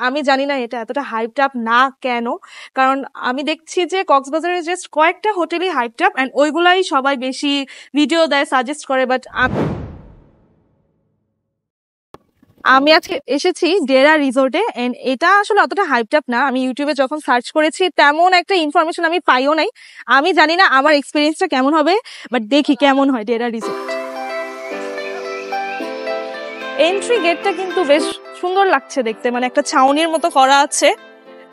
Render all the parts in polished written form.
আমি জানি না এটা এতটা হাইপড আপ না কেন, কারণ আমি দেখছি যে কক্সবাজারে জাস্ট কয়েকটা হোটেলই হাইপড আপ অ্যান্ড ওইগুলাই সবাই বেশি ভিডিও দেয়, সাজেস্ট করে। বাট আমি আজকে এসেছি ডেরা রিসোর্টে এন্ড এটা আসলে অতটা হাইপড আপ না। আমি ইউটিউবে যখন সার্চ করেছি তেমন একটা ইনফরমেশন আমি পাইও নাই। আমি জানি না আমার এক্সপিরিয়েন্সটা কেমন হবে, বাট দেখি কেমন হয় ডেরা রিসোর্ট। এন্ট্রি গেটটা কিন্তু বেশ সুন্দর লাগছে দেখতে, মানে একটা ছাউনির মতো করা আছে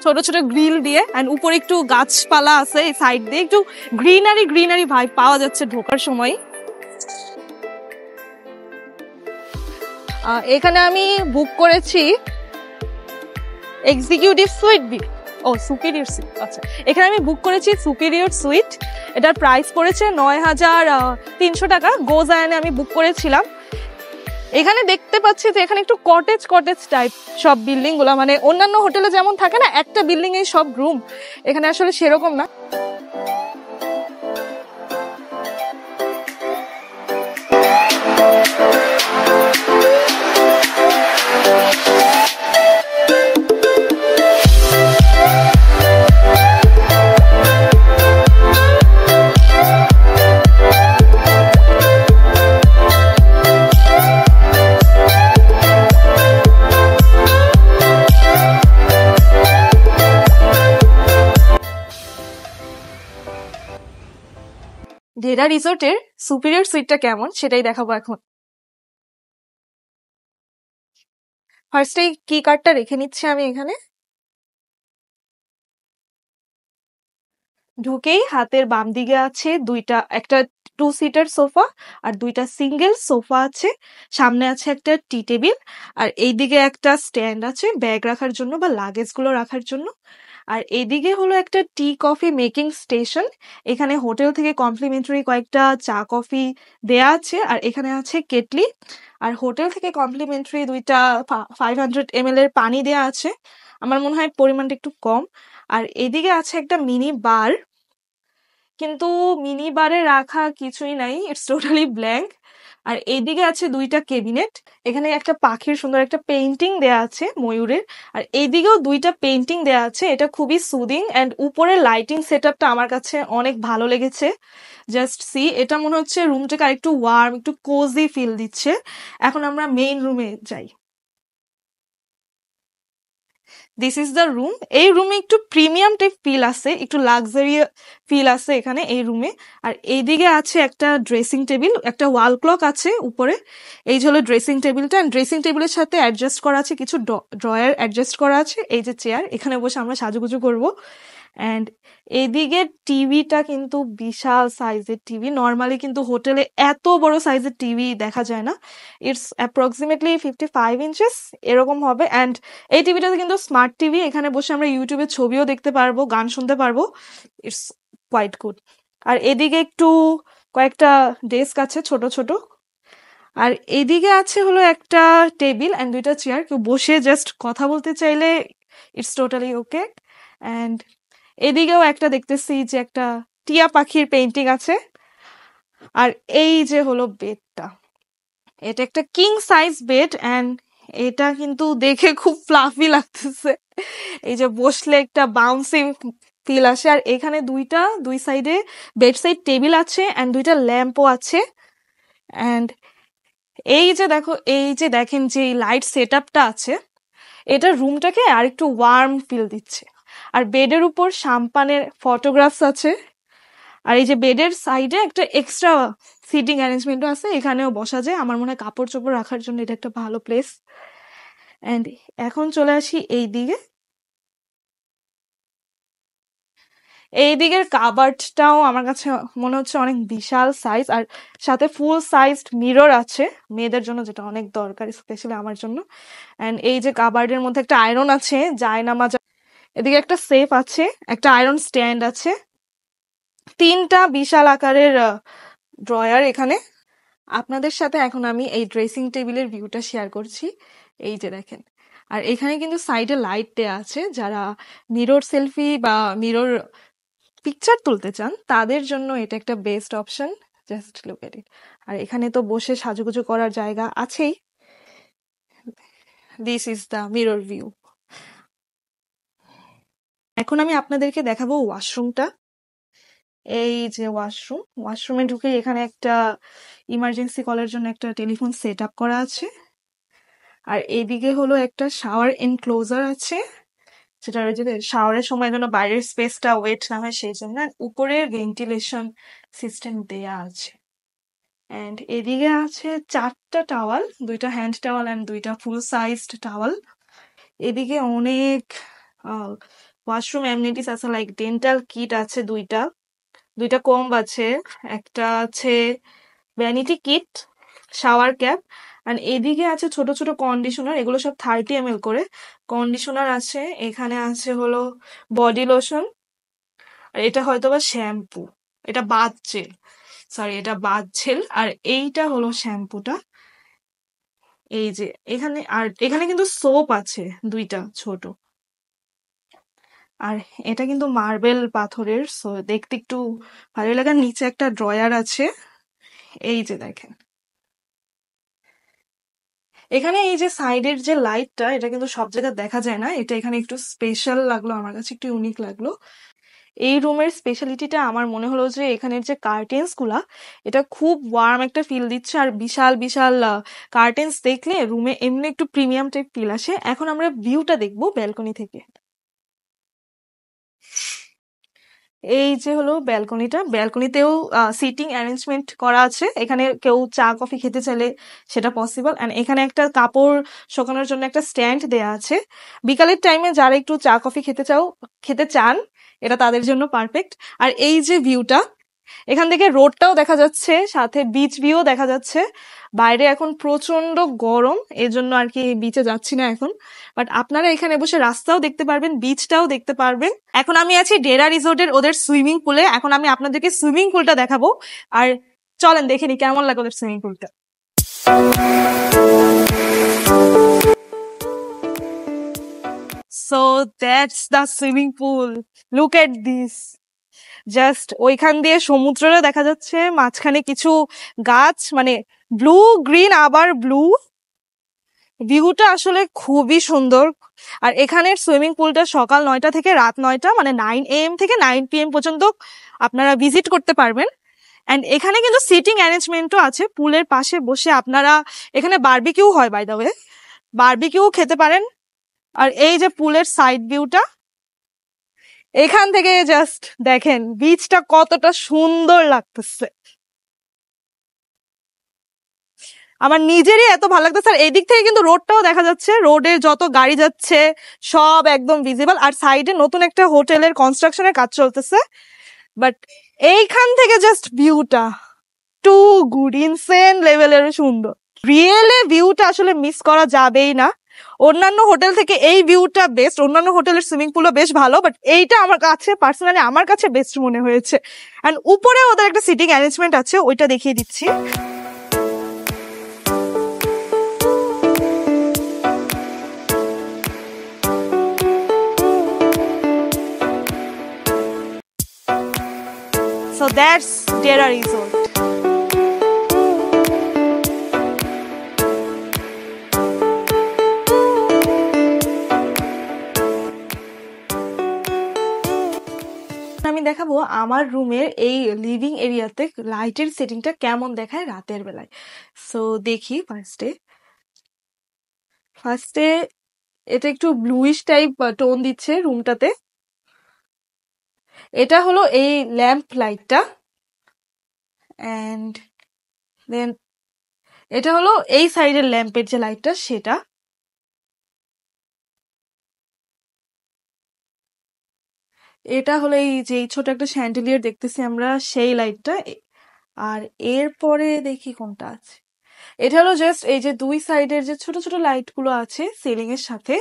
ছোট ছোট গ্রিল দিয়ে, এন্ড উপরে একটু গাছপালা আছে, এই সাইড দিয়ে একটু গ্রিনারি গ্রিনারি ভাইব পাওয়া যাচ্ছে ঢোকার সময়। এখানে আমি বুক করেছি এক্সিকিউটিভ সুইট ও সুপিরিয়র সুইট। আচ্ছা, এখানে আমি বুক করেছি সুপিরিয়র সুইট। এটার প্রাইস পড়েছে ৯,৩০০ টাকা। গোজায়ানে আমি বুক করেছিলাম। এখানে দেখতে পাচ্ছি যে এখানে একটু কটেজ কটেজ টাইপ সব বিল্ডিং গুলা, মানে অন্যান্য হোটেলে যেমন থাকে না একটা বিল্ডিং এ সব রুম, এখানে আসলে সেরকম না। ডেরা রিসোর্টের সুপিরিয়র সুইটটা কেমন সেটাই দেখাবো এখন। ফার্স্টে কি কার্ডটা রেখে নিচ্ছি আমি এখানে। ঢুকেই হাতের বাম দিকে আছে একটা 2 সিটার সোফা আর 2টা সিঙ্গেল সোফা আছে। সামনে আছে একটা টি টেবিল, আর এইদিকে একটা স্ট্যান্ড আছে ব্যাগ রাখার জন্য বা লাগেজ গুলো রাখার জন্য। আর এইদিকে হলো একটা টি কফি মেকিং স্টেশন। এখানে হোটেল থেকে কমপ্লিমেন্টারি কয়েকটা চা কফি দেয়া আছে, আর এখানে আছে কেটলি। আর হোটেল থেকে কমপ্লিমেন্টারি 2টা 500 ml এর পানি দেয়া আছে। আমার মনে হয় পরিমাণটা একটু কম। আর এদিকে আছে একটা মিনি বার, কিন্তু মিনি বারে রাখা কিছুই নাই, ইটস টোটালি ব্ল্যাঙ্ক। আর এইদিকে আছে 2টা ক্যাবিনেট। এখানে একটা পাখির সুন্দর একটা পেইন্টিং দেয়া আছে ময়ূরের, আর এইদিকেও 2টা পেইন্টিং দেয়া আছে। এটা খুবই সুদিং, অ্যান্ড উপরে লাইটিং সেটআপটা আমার কাছে অনেক ভালো লেগেছে। জাস্ট সি, এটা মনে হচ্ছে রুমটাকে আরেকটু ওয়ার্ম, একটু কোজি ফিল দিচ্ছে। এখন আমরা মেইন রুমে যাই। This is the room. এই রুমে একটু প্রিমিয়াম টাইপ ফিল আছে, একটু লাক্সারি ফিল আছে এখানে এই রুমে। আর এইদিকে আছে একটা ড্রেসিং টেবিল, একটা ওয়াল ক্লক আছে উপরে। এই যে হলো ড্রেসিং টেবিলটা, ড্রেসিং টেবিলের সাথে অ্যাডজাস্ট করা আছে কিছু ড্রয়ার অ্যাডজাস্ট করা আছে। এই যে চেয়ার, এখানে বসে আমরা সাজুগুজু করবো। অ্যান্ড এদিকে টিভিটা কিন্তু বিশাল সাইজের টিভি। নর্মালি কিন্তু হোটেলে এত বড় সাইজের টিভি দেখা যায় না। ইটস অ্যাপ্রক্সিমেটলি 55 ইঞ্চেস এরকম হবে। অ্যান্ড এই টিভিটাতে কিন্তু স্মার্ট টিভি, এখানে বসে আমরা ইউটিউবে ছবিও দেখতে পারবো, গান শুনতে পারবো। It's quite good. আর এদিকে একটু কয়েকটা ডেস্ক আছে ছোট ছোট। আর এদিকে আছে হলো একটা টেবিল অ্যান্ড 2টা চেয়ার, কেউ বসে জাস্ট কথা বলতে চাইলে ইটস টোটালি ওকে। অ্যান্ড এদিকেও একটা দেখতেছি যে একটা টিয়া পাখির পেইন্টিং আছে। আর এই যে হলো বেডটা, এটা একটা কিং সাইজ বেড, অ্যান্ড এটা কিন্তু দেখে খুব ফ্লাফি লাগতেছে। এই যে বসলে একটা বাউন্সি ফিল আসে। আর এখানে দুই সাইডে বেড সাইড টেবিল আছে অ্যান্ড 2টা ল্যাম্পও আছে। অ্যান্ড এই যে দেখেন যে লাইট সেট আপটা আছে, এটা রুমটাকে আর একটু ওয়ার্ম ফিল দিচ্ছে। আর বেডের উপর সাম্পানের ফটোগ্রাফস আছে। আর এই যে বেডের সাইডে একটা এক্সট্রা সিটিং অ্যারেঞ্জমেন্টও আছে, এখানেও বসা যায়। আমার মনে হয় কাপড় চোপড় রাখার জন্য এটা একটা ভালো প্লেস। অ্যান্ড এখন চলে আসি এই দিকে। এই দিকের কাবার্ডটাও আমার কাছে মনে হচ্ছে অনেক বিশাল সাইজ, আর সাথে ফুল সাইজড মিরর আছে মেয়েদের জন্য, যেটা অনেক দরকার স্পেশালি আমার জন্য। অ্যান্ড এই যে কাবার্ডের মধ্যে একটা আয়রন আছে, জায়নামাজ। এদিকে একটা সেফ আছে, একটা আয়রন স্ট্যান্ড আছে, 3টা বিশাল আকারের ড্রয়ার এখানে। আপনাদের সাথে এখন আমি এই ড্রেসিং টেবিলের ভিউটা শেয়ার করছি। এই যে দেখেন, আর এখানে কিন্তু সাইডে লাইট দেয়া আছে। যারা মিরর সেলফি বা মিরর পিকচার তুলতে চান তাদের জন্য এটা একটা best option. Just look at it. আর এখানে তো বসে সাজুগুজু করার জায়গা আছেই। This is the mirror view. এখন আমি আপনাদেরকে দেখাবো ওয়াশরুমটা। এই যে ওয়াশরুমে ঢুকে এখানে একটা ইমার্জেন্সি কলের জন্য একটা টেলিফোন সেট আপ করা আছে। আর এইদিকে হলো একটা শাওয়ার এনক্লোজার আছে, যেটা যে শাওয়ারের সময় যেন বাইরের স্পেসটা ওয়েট না হয় সেই জন্য। উপরে ভেন্টিলেশন সিস্টেম দেয়া আছে। অ্যান্ড এদিকে আছে 4টা টাওয়াল, 2টা হ্যান্ড টাওয়াল অ্যান্ড 2টা ফুল সাইজড টাওয়াল। এদিকে অনেক ওয়াশরুম এমনিটিস আছে, লাইক ডেন্টাল কিট আছে 2টা কম্ব আছে, একটা আছে ভ্যানিটি কিট, শাওয়ার ক্যাপ। আর এদিকে আছে ছোট ছোট কন্ডিশনার, এগুলো সব 30 ml করে কন্ডিশনার আছে। এখানে আছে হলো বডি লোশন, আর এটা হয়তো বা শ্যাম্পু, এটা বাথ জেল, সরি এটা বাথ জেল। আর এইটা হলো শ্যাম্পুটা। এই যে এখানে, আর এখানে কিন্তু সোপ আছে 2টা ছোট। আর এটা কিন্তু মার্বেল পাথরের, সো দেখতে একটু ভালো লাগে। নিচে একটা ড্রয়ার আছে, এই যে দেখেন। এখানে এই যে সাইডের যে লাইটটা, এটা কিন্তু সব জায়গায় দেখা যায় না, এটা এখানে একটু স্পেশাল লাগলো আমার কাছে, একটু ইউনিক লাগলো। এই রুমের স্পেশালিটিটা আমার মনে হলো যে এখানের যে কার্টেন্স গুলা, এটা খুব ওয়ার্ম একটা ফিল দিচ্ছে। আর বিশাল বিশাল কার্টেন্স দেখলে রুমে এমনি একটু প্রিমিয়াম টাইপ ফিল আসে। এখন আমরা ভিউটা দেখবো ব্যালকনি থেকে। এই যে হলো ব্যালকনিটা, ব্যালকনিতেও সিটিং অ্যারেঞ্জমেন্ট করা আছে, এখানে কেউ চা কফি খেতে চাইলে সেটা পসিবল। অ্যান্ড এখানে একটা কাপড় শুকানোর জন্য একটা স্ট্যান্ড দেয়া আছে। বিকালের টাইমে যারা একটু চা কফি খেতে চান, এটা তাদের জন্য পারফেক্ট। আর এই যে ভিউটা, এখান থেকে রোডটাও দেখা যাচ্ছে, সাথে বিচ ভিউ দেখা যাচ্ছে। বাইরে এখন প্রচন্ড গরম, এজন্য আর কি বিচে যাচ্ছি না এখন, বাট আপনারা এখানে বসে রাস্তাও দেখতে পারবেন, বিচটাও দেখতে পারবেন। এখন আমি আছি ডেরা রিসোর্টের ওদের সুইমিং পুলে, এখন আমি আপনাদেরকে সুইমিং পুলটা দেখাবো। আর চলেন দেখে নি কেমন লাগে ওদের সুইমিং পুলটা। So that's the swimming pool, look at this. Just ওইখান দিয়ে সমুদ্রটা দেখা যাচ্ছে, মাঝখানে কিছু গাছ, মানে ব্লু গ্রিন আবার ব্লু। ভিউটা আসলে খুবই সুন্দর। আর এখানের সুইমিং পুলটা সকাল 9টা থেকে রাত 9টা, মানে 9 AM থেকে 9 PM পর্যন্ত আপনারা ভিজিট করতে পারবেন। অ্যান্ড এখানে কিন্তু সিটিং অ্যারেঞ্জমেন্টও আছে, পুলের পাশে বসে আপনারা, এখানে বারবিকিউ হয় বাই দ্য ওয়ে, বারবিকিউ খেতে পারেন। আর এই যে পুলের সাইড ভিউটা, এখান থেকে জাস্ট দেখেন বিচটা কতটা সুন্দর লাগতেছে। আমার নিজেরই এত ভালো লাগতেছে। আর এদিক থেকে কিন্তু রোডটাও দেখা যাচ্ছে, রোডের যত গাড়ি যাচ্ছে সব একদম ভিজিবল। আর সাইডে নতুন একটা হোটেলের কনস্ট্রাকশনের কাজ চলতেছে, বাট এইখান থেকে জাস্ট ভিউটা টু গুড, ইনসেন লেভেলের সুন্দর। রিয়েলি ভিউটা আসলে মিস করা যাবেই না। অন্যান্য হোটেল থেকে এই ভিউটা বেস্ট, অন্যান্য হোটেলের সুইমিং পুলও বেশ ভালো, বাট এইটা আমার কাছে পার্সোনালি আমার কাছে বেস্ট মনে হয়েছে। অ্যান্ড উপরে ওদের একটা সিটিং অ্যারেঞ্জমেন্ট আছে, ওইটা দেখিয়ে দিচ্ছি। So that's Dera Resort. আমি দেখাবো আমার রুমের এই লিভিং এরিয়াতে লাইটের সেটিংটা কেমন দেখায় রাতের বেলায়। সো দেখি ফার্স্টে এটা একটু ব্লুইশ টাইপ টোন দিচ্ছে রুমটাতে। এটা হলো এই ল্যাম্প লাইটটা, অ্যান্ড দেন এটা হলো এই সাইডের ল্যাম্পের যে লাইটটা সেটা। এটা হলো এই যে ছোট একটা শ্যান্ডেলিয়ার দেখতেছি আমরা, সেই লাইটটা। আর এরপরে দেখি কোনটা আছে, এটা হলো জাস্ট এই যে 2 সাইডের যে ছোট ছোট লাইট গুলো আছে সিলিং এর সাথে,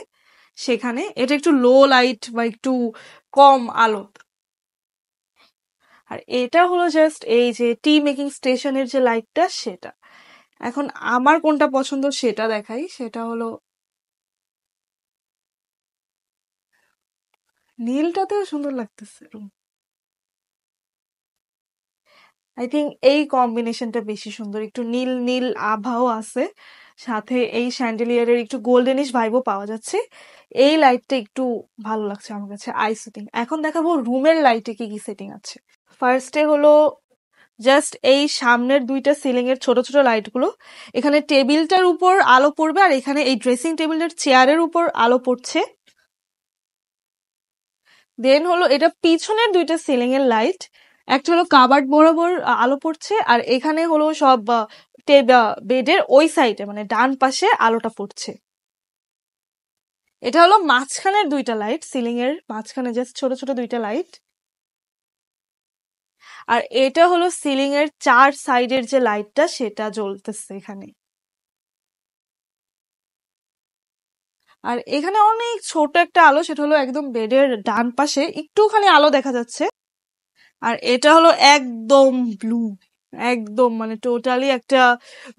সেখানে এটা একটু লো লাইট বা একটু কম আলো। আর এটা হলো জাস্ট এই যে টি মেকিং স্টেশনের যে লাইটটা সেটা। এখন আমার কোনটা পছন্দ সেটা দেখাই, সেটা হলো নীলটাতেও সুন্দর লাগতেছে রুম। আই থিঙ্ক এই কম্বিনেশনটা বেশি সুন্দর, একটু নীল নীল আভাও আছে। সাথে এই শ্যান্ডেলিয়ারের একটু গোল্ডেনিশ ভাইবও পাওয়া যাচ্ছে। এই লাইটটা একটু ভালো লাগছে আমার কাছে, আই সেটিং। এখন দেখাবো রুমের লাইটে কি কি সেটিং আছে। ফার্স্টে হলো জাস্ট এই সামনের দুইটা সিলিং এর ছোট ছোট লাইটগুলো। এখানে টেবিলটার উপর আলো পড়বে, আর এখানে এই ড্রেসিং টেবিলের চেয়ারের উপর আলো পড়ছে। দেন হলো এটা পিছনের দুইটা সিলিং এর লাইট, একটা হলো কাবার্ড বরাবর আলো পড়ছে, আর এখানে হলো সব বেডের ওই সাইডে মানে ডান পাশে আলোটা পড়ছে। এটা হলো মাঝখানের দুইটা লাইট, সিলিং এর মাঝখানে জাস্ট ছোট ছোট দুইটা লাইট। আর এটা হলো সিলিং এর চার সাইডের যে লাইটটা সেটা জ্বলতেছে এখানে। আর এখানে অনেক ছোট একটা আলো, সেটা হলো একদম বেডের ডান পাশে একটুখানি আলো দেখা যাচ্ছে। আর এটা হলো একদম ব্লু, একদম মানে টোটালি একটা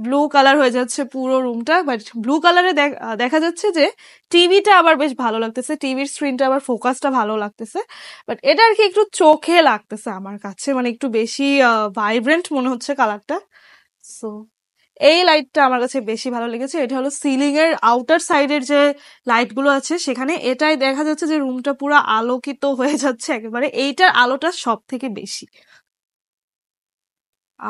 ব্লু কালার হয়ে যাচ্ছে পুরো রুমটা। বাট ব্লু কালারে দেখা যাচ্ছে যে টিভিটা আবার বেশ ভালো লাগতেছে, টিভির স্ক্রিনটা আবার ফোকাসটা ভালো লাগতেছে। বাট এটা আর কি একটু চোখে লাগতেছে আমার কাছে, মানে একটু বেশি ভাইব্রেন্ট মনে হচ্ছে কালারটা। সো এই লাইটটা আমার কাছে বেশি ভালো লেগেছে। এটা হলো সিলিং এর আউটার সাইডের যে লাইট গুলো আছে সেখানে, এটাই দেখা যাচ্ছে যে রুমটা পুরো আলোকিত হয়ে যাচ্ছে একেবারে, এইটার আলোটা সব থেকে বেশি।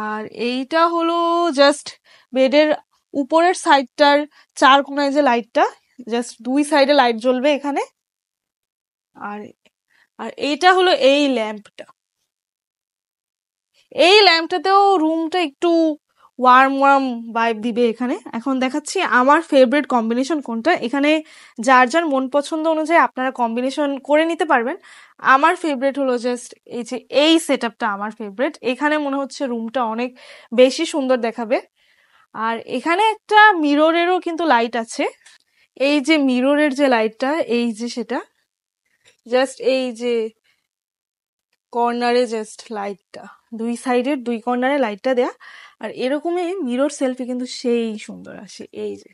আর এইটা হলো জাস্ট বেডের উপরের সাইডটার চার কোনায় যে লাইটটা, জাস্ট দুই সাইডে লাইট জ্বলবে এখানে। আর আর এইটা হলো এই ল্যাম্পটা, এই ল্যাম্পটাতেও রুমটা একটু ওয়ার্ম ওয়ার্ম ভাইব দিবে এখানে। এখন দেখাচ্ছি আমার ফেভারিট কম্বিনেশন কোনটা। এখানে যার যার মন পছন্দ অনুযায়ী আপনারা কম্বিনেশন করে নিতে পারবেন। আমার ফেভারিট হলো জাস্ট এই যে এই সেটআপটা আমার ফেভারিট। এখানে মনে হচ্ছে রুমটা অনেক বেশি সুন্দর দেখাবে। আর এখানে একটা মিররেরও কিন্তু লাইট আছে, এই যে মিররের যে লাইটটা, এই যে সেটা জাস্ট এই যে কর্নারে জাস্ট লাইটটা, দুই সাইডের দুই কর্নারে লাইটটা দেয়া। আর এরকমই মিরর সেলফি কিন্তু সেই সুন্দর আসে, এই যে।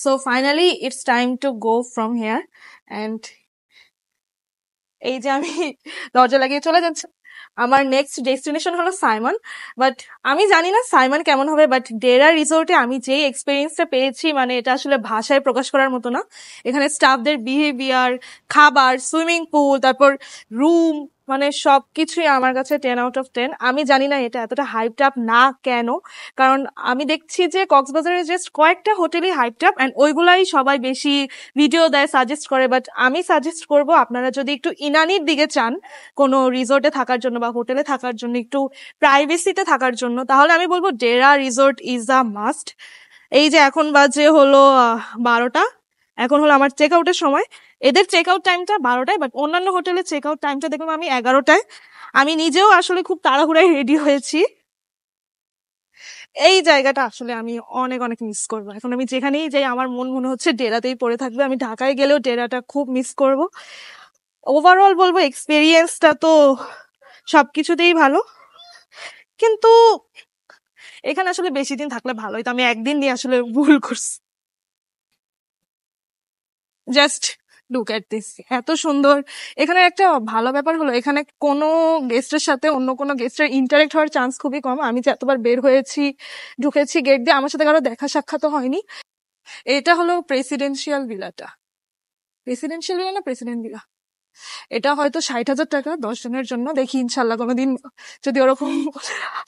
So finally it's time to go from here. And এই যে আমি দরজা লাগিয়ে চলে যাচ্ছি, আমার নেক্সট ডেস্টিনেশন হলো সাইমন। বাট আমি জানি না সাইমন কেমন হবে, বাট ডেরা রিসোর্টে আমি যে এক্সপিরিয়েন্সটা পেয়েছি মানে এটা আসলে ভাষায় প্রকাশ করার মতো না। এখানে স্টাফদের বিহেভিয়ার, খাবার, সুইমিং পুল, তারপর রুম, মানে সবকিছুই আমার কাছে 10 out of 10। আমি জানি না এটা এতটা হাইপড আপ না কেন, কারণ আমি দেখছি যে কক্সবাজারে জাস্ট কয়েকটা হোটেলই হাইপড আপ, অ্যান্ড ওইগুলাই সবাই বেশি ভিডিও দেয়, সাজেস্ট করে। বাট আমি সাজেস্ট করব আপনারা যদি একটু ইনানির দিকে চান কোনো রিসোর্টে থাকার জন্য বা হোটেলে থাকার জন্য, একটু প্রাইভেসিতে থাকার জন্য, তাহলে আমি বলবো Dera resort is a must. এই যে এখন বাজে হলো 12টা, এখন হলো আমার চেক আউটের সময়। এদের চেক আউট টাইমটা 12টায়, বাট অন্যান্য হোটেলের চেক আউট টাইমটা দেখলাম আমি 11টায়। আমি নিজেও আসলে খুব তাড়াহুড়ায় রেডি হয়েছি। এই জায়গাটা আসলে আমি অনেক অনেক মিস করবো। এখন আমি যেখানেই যাই আমার মনে হচ্ছে ডেরাতেই পড়ে থাকবে। আমি ঢাকায় গেলেও ডেরাটা খুব মিস করব। ওভারঅল বলবো এক্সপেরিয়েন্সটা তো সবকিছুতেই ভালো, কিন্তু এখানে আসলে বেশি দিন থাকলে ভালোই। তো আমি একদিন নিয়ে আসলে ভুল করছি। জাস্ট লুক এট দিস, এত সুন্দর। এখানে একটা ভালো ব্যাপার হলো এখানে কোনো গেস্টের সাথে অন্য কোনো গেস্টের ইন্টারেক্ট হওয়ার চান্স খুবই কম। আমি যে এতবার বের হয়েছি, ঢুকেছি গেট দিয়ে, আমার সাথে কারো দেখা সাক্ষাৎ হয়নি। এটা হলো প্রেসিডেন্সিয়াল ভিলাটা, প্রেসিডেন্সিয়াল ভিলা না প্রেসিডেন্ট ভিলা। এটা হয়তো 60,000 টাকা 10 জনের জন্য। দেখি ইনশাল্লাহ কোনোদিন যদি ওরকম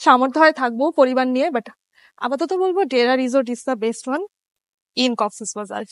সামর্থ্য হয় থাকবো পরিবার নিয়ে। বাট আপাতত বলবো Dera resort is the best one in Cox's Bazar.